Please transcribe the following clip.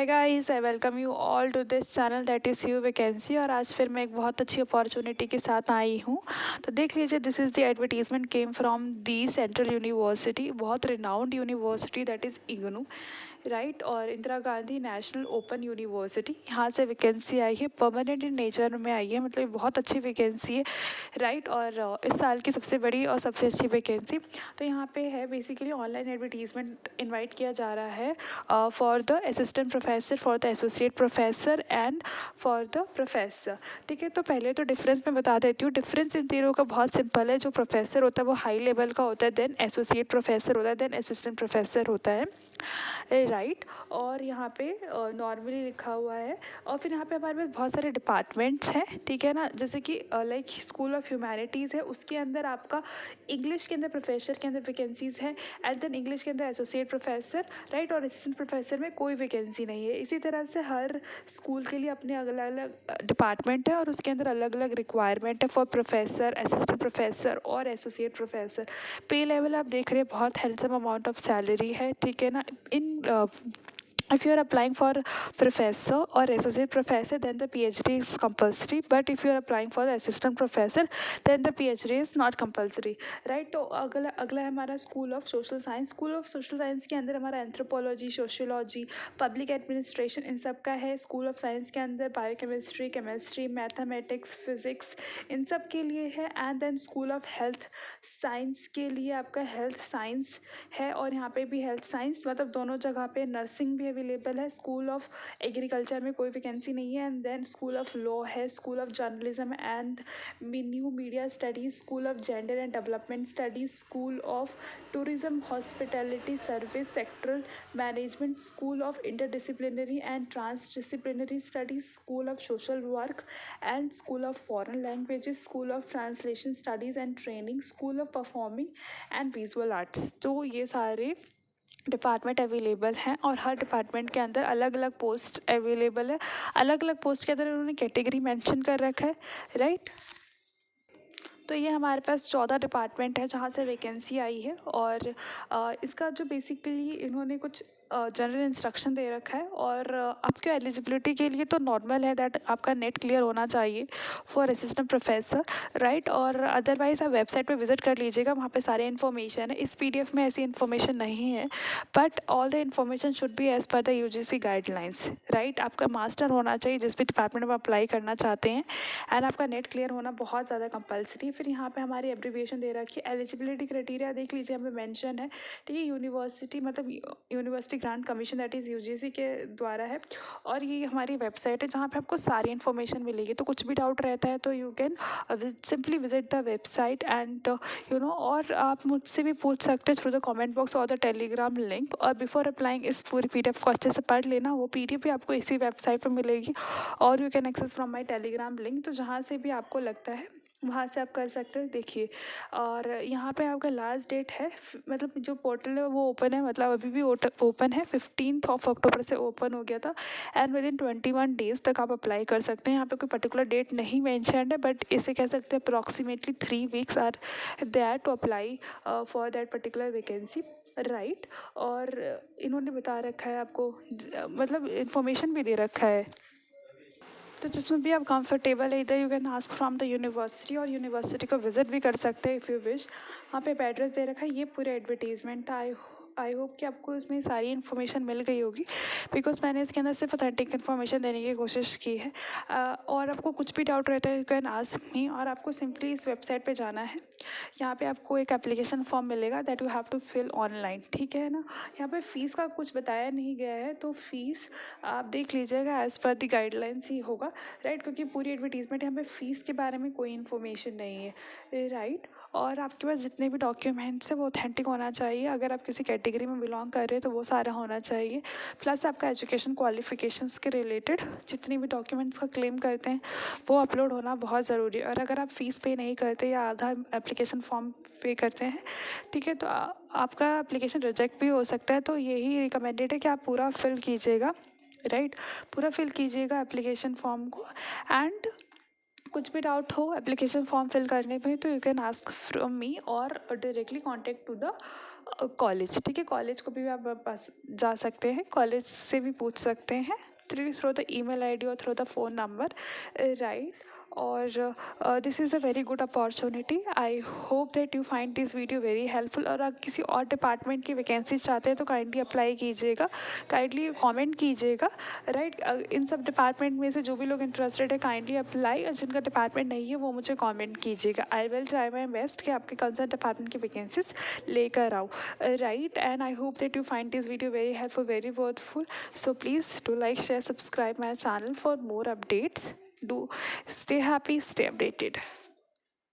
Hi guys, I welcome you all to this channel that is you vacancy. और आज फिर मैं एक बहुत अच्छी अपॉर्चुनिटी के साथ आई हूँ। तो देख लीजिए, this is the advertisement came from the central university, बहुत renowned university that is IGNOU, right. और Indira Gandhi National Open University, यहाँ से वैकेंसी आई है, परमानेंट इन नेचर में आई है, मतलब बहुत अच्छी वैकेंसी है, राइट। और इस साल की सबसे बड़ी और सबसे अच्छी वैकेंसी। तो यहाँ पे है बेसिकली ऑनलाइन एडवर्टीजमेंट इनवाइट किया जा रहा है for the assistant professor, for the associate professor and for the professor. ठीक है, तो पहले तो डिफरेंस मैं बता देती हूँ। डिफरेंस इन तीनों का बहुत सिंपल है। जो प्रोफेसर होता है वो हाई लेवल का होता है, देन एसोसिएट प्रोफेसर होता है, देन असिस्टेंट प्रोफेसर होता है, राइट। और यहाँ पे नॉर्मली लिखा हुआ है। और फिर यहाँ पे हमारे पास बहुत सारे डिपार्टमेंट्स हैं, ठीक है ना। जैसे कि लाइक स्कूल ऑफ ह्यूमैनिटीज़ है, उसके अंदर आपका इंग्लिश के अंदर प्रोफेसर के अंदर वैकेंसीज़ हैं, एंड देन इंग्लिश के अंदर एसोसिएट प्रोफेसर, राइट। और असिस्टेंट प्रोफेसर में कोई वैकेंसी नहीं है। इसी तरह से हर स्कूल के लिए अपने अलग अलग डिपार्टमेंट है और उसके अंदर अलग अलग रिक्वायरमेंट है फॉर प्रोफेसर, असिस्टेंट प्रोफेसर और एसोसिएट प्रोफेसर। पे लेवल आप देख रहे हैं, बहुत हैंडसम अमाउंट ऑफ सैलरी है, ठीक है ना। इन if you are applying for professor or associate professor, then the PhD is compulsory, but if you are applying for the assistant professor, then the PhD is not compulsory, right। तो अगला अगला है हमारा school of social science. School of social science के अंदर हमारा anthropology, sociology, public administration, इन सब का है। स्कूल ऑफ साइंस के अंदर बायोकेमिस्ट्री, केमिस्ट्री, मैथमेटिक्स, फिजिक्स, इन सब के लिए है। And then school of health science के लिए आपका हेल्थ साइंस है, और यहाँ पे भी हेल्थ साइंस, मतलब दोनों जगह पे नर्सिंग भी अवेलेबल है। स्कूल ऑफ एग्रीकल्चर में कोई वैकेंसी नहीं है। And then school of law है, school of journalism and new media studies, school of gender and development studies, school of tourism hospitality service sectoral management, school of interdisciplinary and transdisciplinary studies, school of social work and school of foreign languages, school of translation studies and training, school of performing and visual arts. तो ये सारे department available हैं और हर department के अंदर अलग अलग post available है। अलग अलग पोस्ट के अंदर उन्होंने कैटेगरी मेंशन कर रखा है, राइट। तो ये हमारे पास 14 डिपार्टमेंट है जहाँ से वैकेंसी आई है। और इसका जो बेसिकली इन्होंने कुछ जनरल इंस्ट्रक्शन दे रखा है। और आपके एलिजिबिलिटी के लिए तो नॉर्मल है दैट आपका नेट क्लियर होना चाहिए फॉर असिस्टेंट प्रोफेसर, राइट। और अदरवाइज़ आप वेबसाइट पे विजिट कर लीजिएगा, वहाँ पे सारे इन्फॉर्मेशन है। इस PDF में ऐसी इन्फॉर्मेशन नहीं है, but all the information should be as per the UGC guidelines, right. आपका मास्टर होना चाहिए जिस भी डिपार्टमेंट में अप्लाई करना चाहते हैं, एंड आपका नेट क्लियर होना बहुत ज़्यादा कंपलसरी। फिर यहाँ पे हमारी एब्रीविएशन दे रखी है। एलिजिबिलिटी क्राइटेरिया देख लीजिए, हमें मेंशन है, ठीक है। यूनिवर्सिटी मतलब university grant commission that is UGC के द्वारा है। और ये हमारी वेबसाइट है जहाँ पे आपको सारी इन्फॉर्मेशन मिलेगी। तो कुछ भी डाउट रहता है तो you can simply visit the website and और आप मुझसे भी पूछ सकते हैं थ्रू द कमेंट बॉक्स और द टेलीग्राम लिंक। और बिफोर अप्लाइंग इस पूरी PDF को अच्छे से पढ़ लेना। वो PDF भी आपको इसी वेबसाइट पर मिलेगी, और you can access from my Telegram link. तो जहाँ से भी आपको लगता है वहाँ से आप कर सकते हैं, देखिए। और यहाँ पे आपका लास्ट डेट है, मतलब जो पोर्टल है वो ओपन है, मतलब अभी भी ओपन है। 15 अक्टूबर से ओपन हो गया था, एंड विद इन 21 डेज़ तक आप अप्लाई कर सकते हैं। यहाँ पे कोई पर्टिकुलर डेट नहीं मैंशनड है, बट इसे कह सकते हैं approximately 3 weeks are there to apply for that particular vacancy, right. और इन्होंने बता रखा है आपको, मतलब इन्फॉर्मेशन भी दे रखा है। तो जिसमें भी आप कंफर्टेबल है, इधर you can ask from the university, और यूनिवर्सिटी को विजिट भी कर सकते हैं इफ़ यू विश। वहाँ पे एड्रेस दे रखा है। ये पूरे एडवर्टीजमेंट था। आई होप कि आपको इसमें सारी इन्फॉर्मेशन मिल गई होगी, बिकॉज मैंने इसके अंदर सिर्फ ऑथेंटिक इन्फॉर्मेशन देने की कोशिश की है। और आपको कुछ भी डाउट रहता है यू कैन आस्क मी। और आपको सिंपली इस वेबसाइट पे जाना है। यहाँ पे आपको एक एप्लीकेशन फॉर्म मिलेगा that you have to fill online, ठीक है ना। यहाँ पे फ़ीस का कुछ बताया नहीं गया है, तो फ़ीस आप देख लीजिएगा, एज़ पर दी गाइडलाइंस ही होगा, राइट। क्योंकि पूरी एडवर्टीजमेंट यहाँ पे फ़ीस के बारे में कोई इन्फॉर्मेशन नहीं है, राइट। और आपके पास जितने भी डॉक्यूमेंट्स हैं वो ऑथेंटिक होना चाहिए। अगर आप किसी कैटेगरी में बिलोंग कर रहे हैं तो वो सारा होना चाहिए। प्लस आपका एजुकेशन क्वालिफिकेशंस के रिलेटेड जितनी भी डॉक्यूमेंट्स का क्लेम करते हैं वो अपलोड होना बहुत ज़रूरी है। और अगर आप फ़ीस पे नहीं करते या आधा एप्लीकेशन फॉर्म पे करते हैं, ठीक है, तो आपका एप्लीकेशन रिजेक्ट भी हो सकता है। तो यही रिकमेंडेड है कि आप पूरा फिल कीजिएगा, राइट। पूरा फिल कीजिएगा एप्लीकेशन फॉर्म को। एंड कुछ भी डाउट हो एप्लीकेशन फॉर्म फिल करने में तो you can ask from me और directly contact to the college, ठीक है, कॉलेज को भी आप पास जा सकते हैं, कॉलेज से भी पूछ सकते हैं थ्रू द ईमेल आईडी और through the phone number, right. और this is a very good opportunity. I hope that you find this video very helpful. और अगर किसी और डिपार्टमेंट की वैकेंसीज चाहते हैं तो काइंडली अप्लाई कीजिएगा, काइंडली कमेंट कीजिएगा, राइट। इन सब डिपार्टमेंट में से जो भी लोग इंटरेस्टेड है काइंडली अप्लाई, और जिनका डिपार्टमेंट नहीं है वो मुझे कमेंट कीजिएगा। I will try my best कि आपके कंसर्न डिपार्टमेंट की वैकेंसीज लेकर आऊँ, right. And I hope that you find this video very helpful, very worthful. So please do like, share, subscribe my channel for more updates. Do stay happy, stay updated.